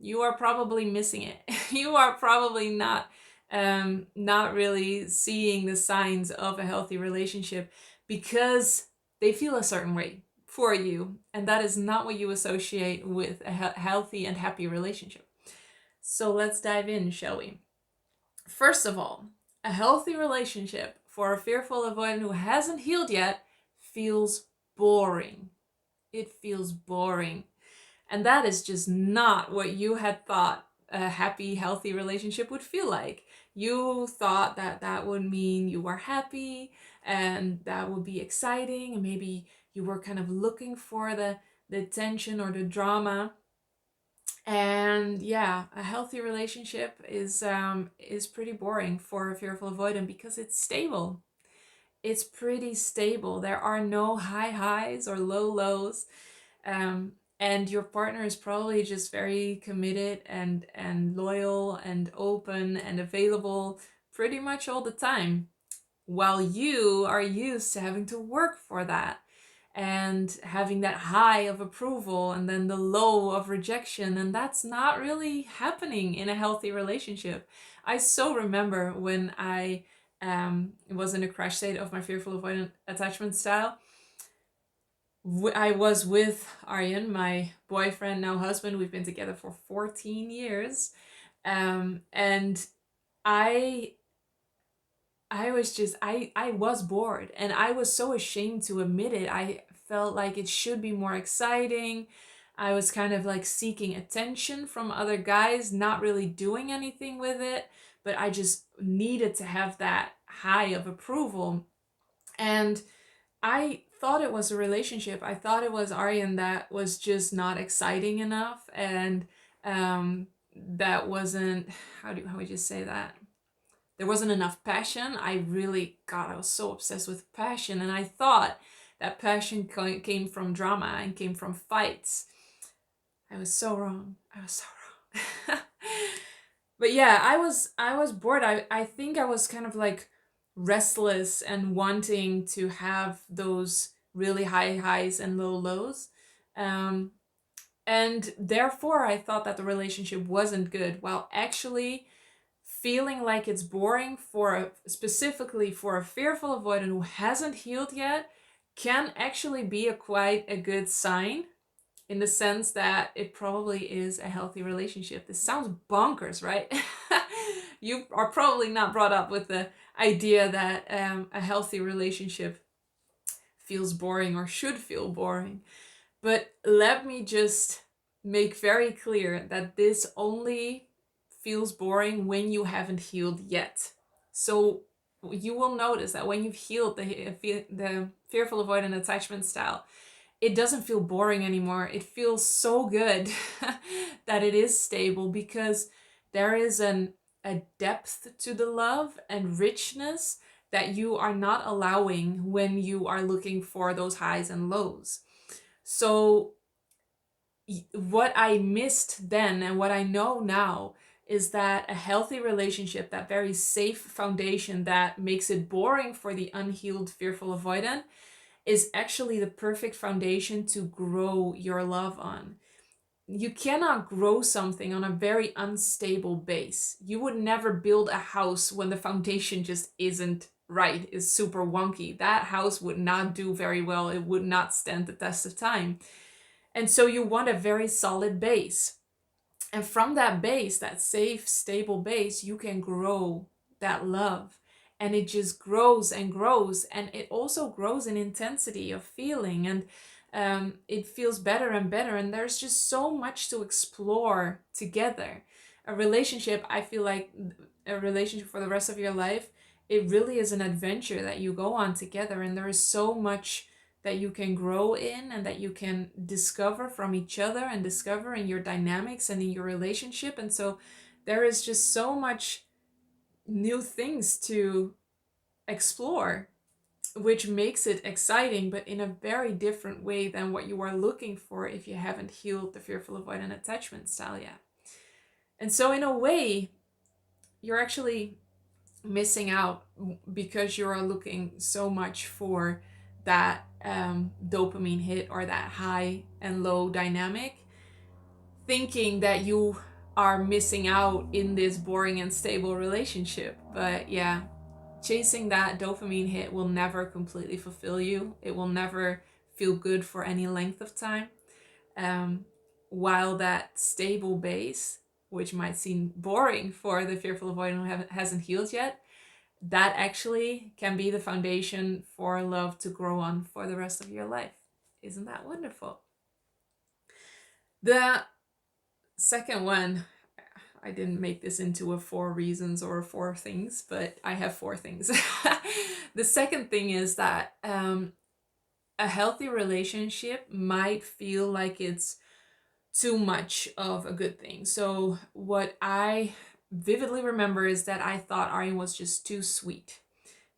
you are probably missing it. You are probably not really seeing the signs of a healthy relationship because they feel a certain way for you, and that is not what you associate with a healthy and happy relationship. So let's dive in, shall we? First of all, a healthy relationship for a fearful avoidant who hasn't healed yet feels boring. It feels boring. And that is just not what you had thought a happy, healthy relationship would feel like. You thought that that would mean you were happy and that would be exciting, and maybe you were kind of looking for the tension or the drama. And yeah, a healthy relationship is pretty boring for a fearful avoidant because it's stable. It's pretty stable. There are no high highs or low lows. Um, and your partner is probably just very committed and loyal and open and available pretty much all the time, while you are used to having to work for that and having that high of approval and then the low of rejection, and that's not really happening in a healthy relationship. I so remember when I was in a crash state of my fearful avoidant attachment style. I was with Aryan, my boyfriend, now husband. We've been together for 14 years. And I I was bored, and I was so ashamed to admit it. I felt like it should be more exciting. I was kind of like seeking attention from other guys, not really doing anything with it, but I just needed to have that high of approval. And I thought it was a relationship. I thought it was Aryan that was just not exciting enough, and that wasn't, how would you say that? There wasn't enough passion. I really, God, I was so obsessed with passion, and I thought that passion came from drama and came from fights. I was so wrong. I was so wrong. But yeah, I was bored. I think I was kind of like restless and wanting to have those really high highs and low lows. Um, and therefore I thought that the relationship wasn't good, while actually feeling like it's boring specifically for a fearful avoidant who hasn't healed yet can actually be a quite a good sign, in the sense that it probably is a healthy relationship. This sounds bonkers, right? You are probably not brought up with the idea that a healthy relationship feels boring or should feel boring. But let me just make very clear that this only feels boring when you haven't healed yet. So you will notice that when you've healed the fearful avoidant attachment style, it doesn't feel boring anymore. It feels so good that it is stable, because there is a depth to the love and richness that you are not allowing when you are looking for those highs and lows. So what I missed then and what I know now is that a healthy relationship, that very safe foundation that makes it boring for the unhealed fearful avoidant, is actually the perfect foundation to grow your love on. You cannot grow something on a very unstable base. You would never build a house when the foundation just isn't right, is super wonky. That house would not do very well. It would not stand the test of time. And so you want a very solid base. And from that base, that safe, stable base, you can grow that love. And it just grows and grows. And it also grows in intensity of feeling. And it feels better and better. And there's just so much to explore together. A relationship, I feel like a relationship for the rest of your life, it really is an adventure that you go on together. And there is so much that you can grow in and that you can discover from each other and discover in your dynamics and in your relationship. And so there is just so much new things to explore, which makes it exciting, but in a very different way than what you are looking for if you haven't healed the fearful avoidant attachment style yet. And so in a way, you're actually missing out because you are looking so much for that dopamine hit or that high and low dynamic, thinking that you are missing out in this boring and stable relationship. But yeah, chasing that dopamine hit will never completely fulfill you. It will never feel good for any length of time. Um, while that stable base, which might seem boring for the fearful avoidant who hasn't healed yet, that actually can be the foundation for love to grow on for the rest of your life. Isn't that wonderful? The second one, I didn't make this into a 4 reasons or 4 things, but I have 4 things. The second thing is that a healthy relationship might feel like it's too much of a good thing. So what I vividly remember is that I thought Arjen was just too sweet.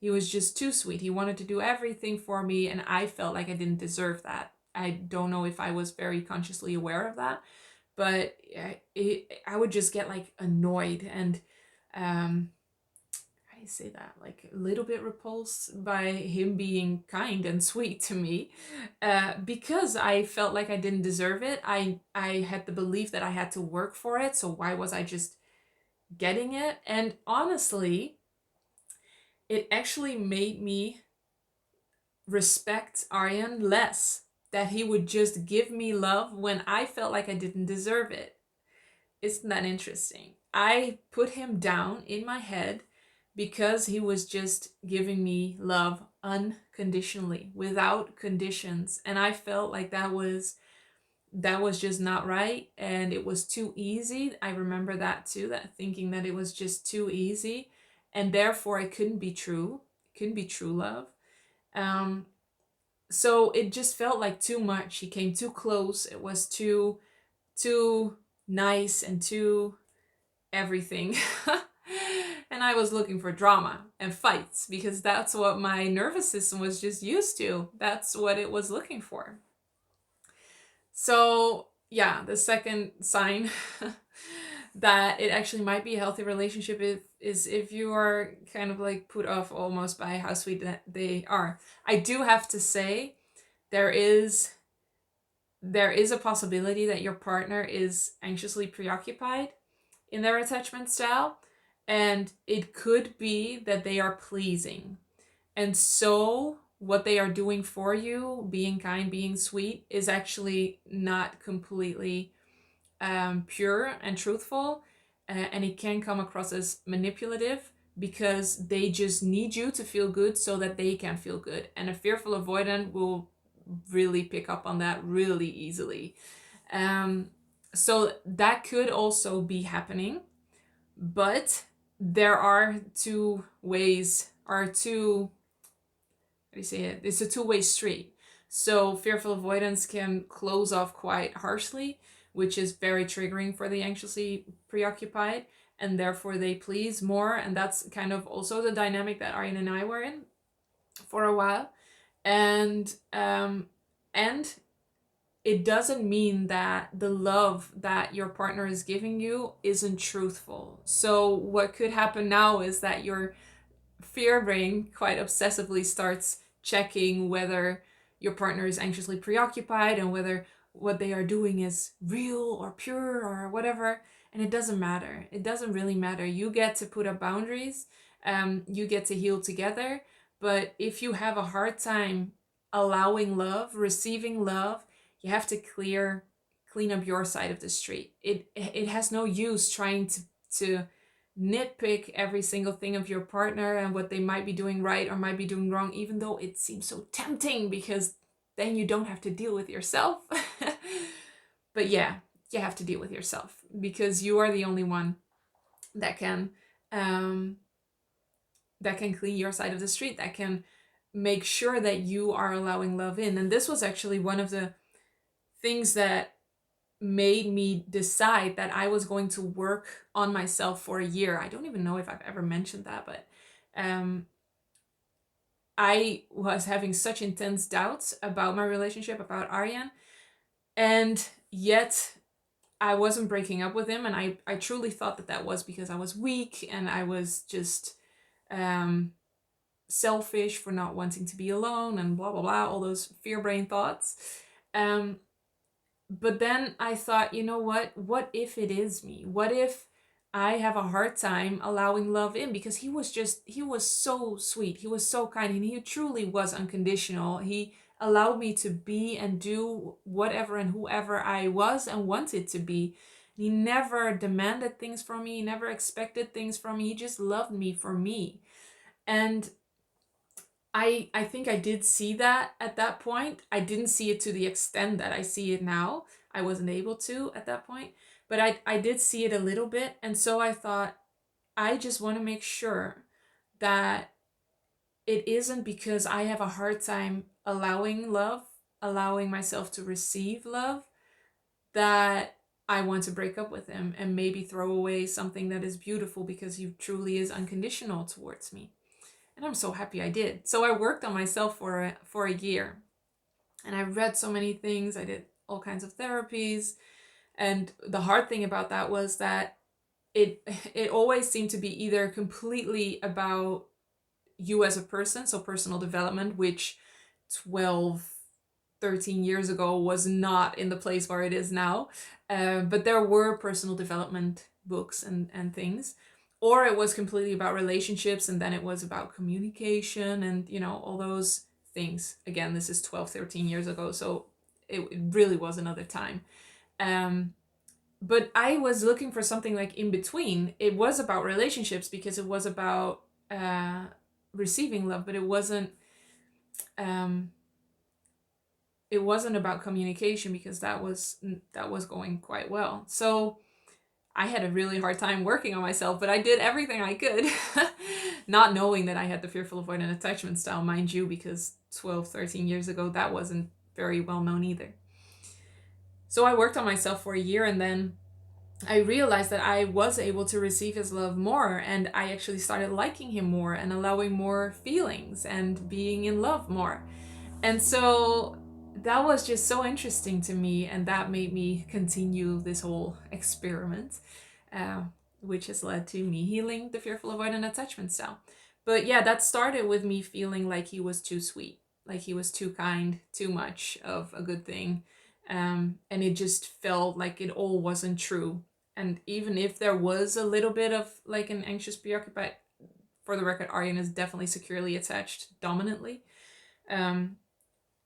He was just too sweet. He wanted to do everything for me, and I felt like I didn't deserve that. I don't know if I was very consciously aware of that, but I would just get like annoyed and how do you say that? Like a little bit repulsed by him being kind and sweet to me, because I felt like I didn't deserve it. I had the belief that I had to work for it. So why was I just getting it? And honestly, it actually made me respect Arjen less, that he would just give me love when I felt like I didn't deserve it. Isn't that interesting? I put him down in my head because he was just giving me love unconditionally, without conditions. And I felt like that was just not right, and it was too easy. I remember that too, that thinking that it was just too easy, and therefore it couldn't be true. It couldn't be true love. So it just felt like too much. He came too close. It was too nice and too everything. And I was looking for drama and fights because that's what my nervous system was just used to. That's what it was looking for. So yeah, the second sign that it actually might be a healthy relationship is if you are kind of like put off almost by how sweet that they are. I do have to say, there is a possibility that your partner is anxiously preoccupied in their attachment style, and it could be that they are pleasing. And so what they are doing for you, being kind, being sweet, is actually not completely pure and truthful, and it can come across as manipulative because they just need you to feel good so that they can feel good. And a fearful avoidant will really pick up on that really easily. So that could also be happening, but there are two ways, or two, how do you say it? It's a two-way street. So fearful avoidance can close off quite harshly, which is very triggering for the anxiously preoccupied, and therefore they please more. And that's kind of also the dynamic that Arjen and I were in for a while. And it doesn't mean that the love that your partner is giving you isn't truthful. So what could happen now is that your fear brain quite obsessively starts checking whether your partner is anxiously preoccupied and whether what they are doing is real or pure or whatever. And it doesn't matter. It doesn't really matter. You get to put up boundaries. You get to heal together. But if you have a hard time allowing love, receiving love, you have to clean up your side of the street. It has no use trying to nitpick every single thing of your partner and what they might be doing right or might be doing wrong, even though it seems so tempting because then you don't have to deal with yourself. But yeah, you have to deal with yourself because you are the only one that can clean your side of the street, that can make sure that you are allowing love in. And this was actually one of the things that made me decide that I was going to work on myself for a year. I don't even know if I've ever mentioned that, but I was having such intense doubts about my relationship, about Arjen, and yet I wasn't breaking up with him. And I truly thought that that was because I was weak and I was just selfish for not wanting to be alone and blah, blah, blah, all those fear brain thoughts. But then I thought, you know what if it is me? What if I have a hard time allowing love in? Because he was so sweet, he was so kind, and he truly was unconditional. He allowed me to be and do whatever and whoever I was and wanted to be. He never demanded things from me, he never expected things from me, he just loved me for me. And I think I did see that at that point. I didn't see it to the extent that I see it now. I wasn't able to at that point, but I did see it a little bit. And so I thought, I just want to make sure that it isn't because I have a hard time allowing love, allowing myself to receive love, that I want to break up with him and maybe throw away something that is beautiful because he truly is unconditional towards me. And I'm so happy I did. So I worked on myself for a year. And I read so many things. I did all kinds of therapies. And the hard thing about that was that it always seemed to be either completely about you as a person, so personal development, which 12, 13 years ago was not in the place where it is now. But there were personal development books and things. Or it was completely about relationships, and then it was about communication and, all those things. Again, this is 12, 13 years ago, so it really was another time. But I was looking for something like in between. It was about relationships because it was about receiving love, but it wasn't about communication because that was going quite well. So I had a really hard time working on myself, but I did everything I could, not knowing that I had the Fearful Avoidant Attachment Style, mind you, because 12, 13 years ago, that wasn't very well known either. So I worked on myself for a year, and then I realized that I was able to receive his love more, and I actually started liking him more and allowing more feelings and being in love more. And so that was just so interesting to me, and that made me continue this whole experiment, which has led to me healing the Fearful Avoidant Attachment Style. But yeah, that started with me feeling like he was too sweet, like he was too kind, too much of a good thing. And it just felt like it all wasn't true. And even if there was a little bit of like an anxious preoccupied, for the record, Aryan is definitely securely attached dominantly.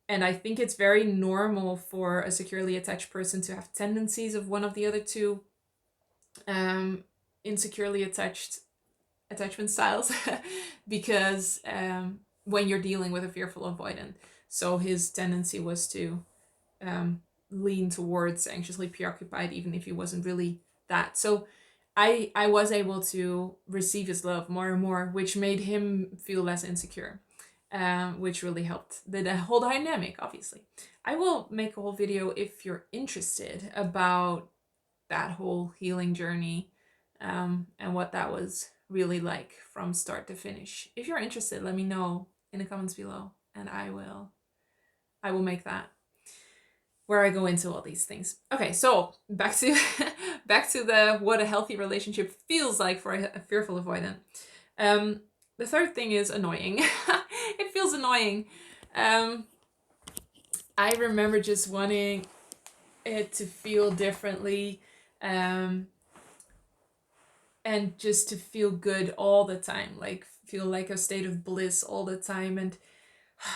And I think it's very normal for a securely attached person to have tendencies of one of the other two insecurely attached attachment styles because when you're dealing with a fearful avoidant. So his tendency was to lean towards anxiously preoccupied, even if he wasn't really that. So I was able to receive his love more and more, which made him feel less insecure, which really helped the whole dynamic, obviously. I will make a whole video if you're interested about that whole healing journey and what that was really like from start to finish. If you're interested, let me know in the comments below, and I will make that, where I go into all these things. Okay, so back to the what a healthy relationship feels like for a fearful avoidant. The third thing is annoying. It feels annoying. I remember just wanting it to feel differently, and just to feel good all the time, like feel like a state of bliss all the time. And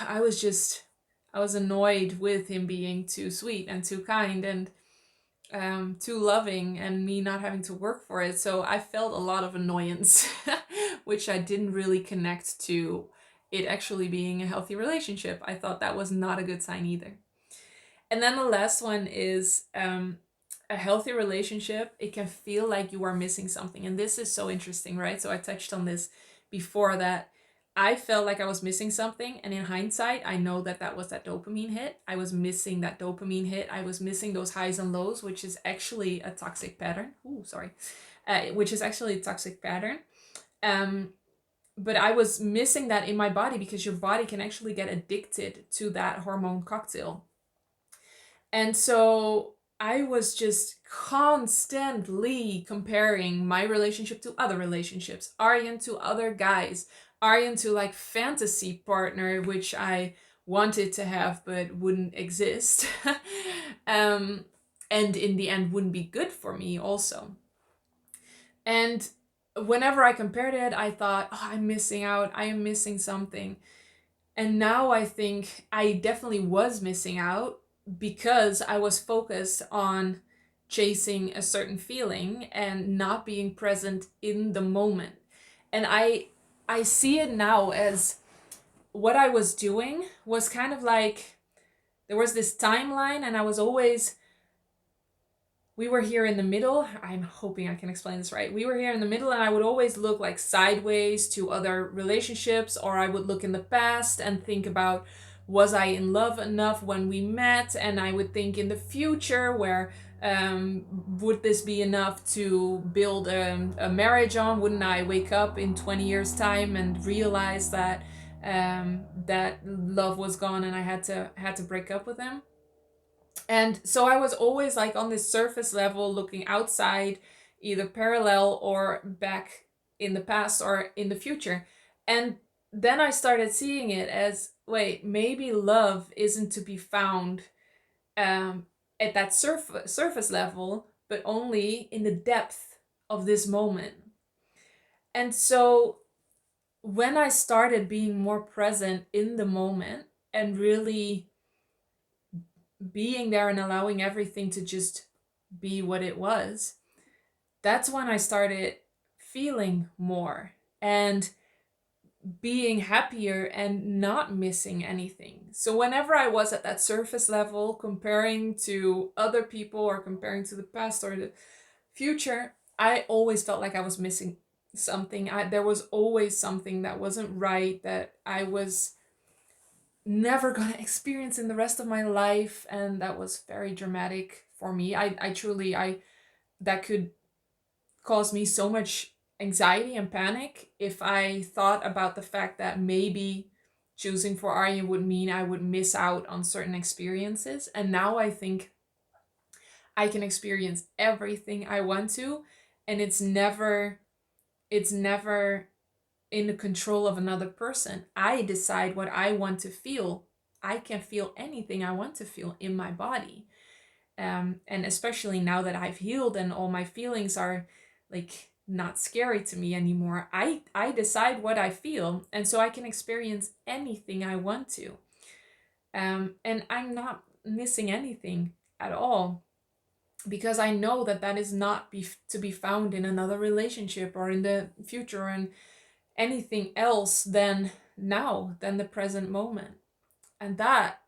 I was annoyed with him being too sweet and too kind and too loving, and me not having to work for it. So I felt a lot of annoyance, which I didn't really connect to it actually being a healthy relationship. I thought that was not a good sign either. And then the last one is a healthy relationship. It can feel like you are missing something. And this is so interesting, right? So I touched on this before, that I felt like I was missing something. And in hindsight, I know that that was that dopamine hit. I was missing that dopamine hit. I was missing those highs and lows, which is actually a toxic pattern. Which is actually a toxic pattern. But I was missing that in my body, because your body can actually get addicted to that hormone cocktail. And so I was just constantly comparing my relationship to other relationships, Aryan to other guys, Aryan to like fantasy partner, which I wanted to have but wouldn't exist. and in the end wouldn't be good for me also. And whenever I compared it, I thought, oh, I'm missing out, I am missing something. And now I think I definitely was missing out because I was focused on chasing a certain feeling and not being present in the moment. And I see it now as what I was doing was kind of like there was this timeline, and I was always, we were here in the middle. I'm hoping I can explain this right. We were here in the middle, and I would always look like sideways to other relationships, or I would look in the past and think about, was I in love enough when we met? And I would think in the future, where would this be enough to build a marriage on? Wouldn't I wake up in 20 years time and realize that that love was gone and I had to break up with him? And so I was always like on this surface level looking outside, either parallel or back in the past or in the future. And then I started seeing it as, wait, maybe love isn't to be found at that surface level, but only in the depth of this moment. And so when I started being more present in the moment and really being there and allowing everything to just be what it was, that's when I started feeling more and being happier and not missing anything. So whenever I was at that surface level, comparing to other people or comparing to the past or the future, I always felt like I was missing something. There was always something that wasn't right, that I was never gonna experience in the rest of my life, and that was very dramatic for me. I truly, that could cause me so much anxiety and panic if I thought about the fact that maybe choosing for Arjen would mean I would miss out on certain experiences. And now I think I can experience everything I want to, and it's never in the control of another person. I decide what I want to feel. I can feel anything I want to feel in my body. And especially now that I've healed and all my feelings are like not scary to me anymore, I decide what I feel, and so I can experience anything I want to. And I'm not missing anything at all, because I know that that is not to be found in another relationship or in the future or in anything else than now, than the present moment. And that,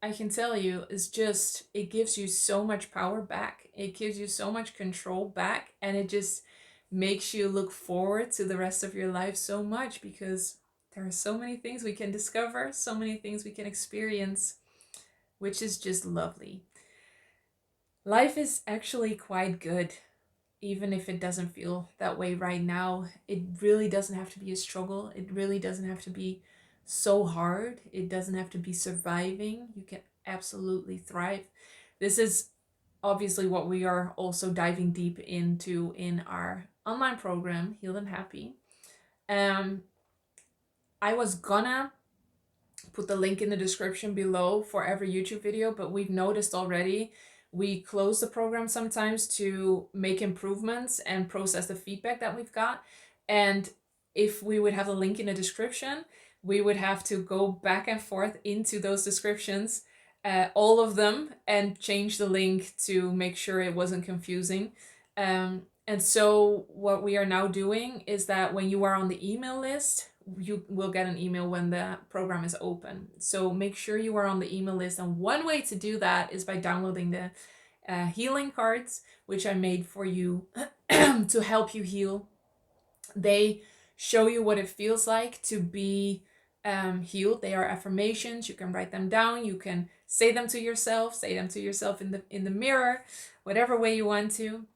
I can tell you, is just, it gives you so much power back. It gives you so much control back, and it just makes you look forward to the rest of your life so much, because there are so many things we can discover, so many things we can experience, which is just lovely. Life is actually quite good, even if it doesn't feel that way right now. It really doesn't have to be a struggle. It really doesn't have to be so hard. It doesn't have to be surviving. You can absolutely thrive. This is obviously what we are also diving deep into in our online program, Healed and Happy. I was gonna put the link in the description below for every YouTube video, but we've noticed already we close the program sometimes to make improvements and process the feedback that we've got. And if we would have the link in the description, we would have to go back and forth into those descriptions, all of them, and change the link to make sure it wasn't confusing. And so what we are now doing is that when you are on the email list, you will get an email when the program is open. So make sure you are on the email list. And one way to do that is by downloading the healing cards, which I made for you to help you heal. They show you what it feels like to be healed. They are affirmations. You can write them down. You can say them to yourself in the mirror, whatever way you want to,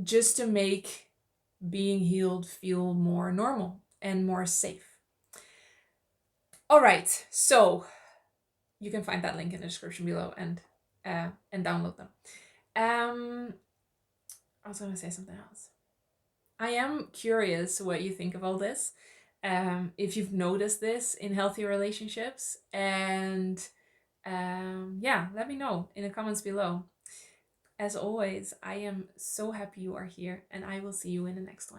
just to make being healed feel more normal and more safe. All right, so you can find that link in the description below and download them. I was gonna say something else. I am curious what you think of all this. If you've noticed this in healthy relationships, and Yeah, let me know in the comments below. As always, I am so happy you are here, and I will see you in the next one.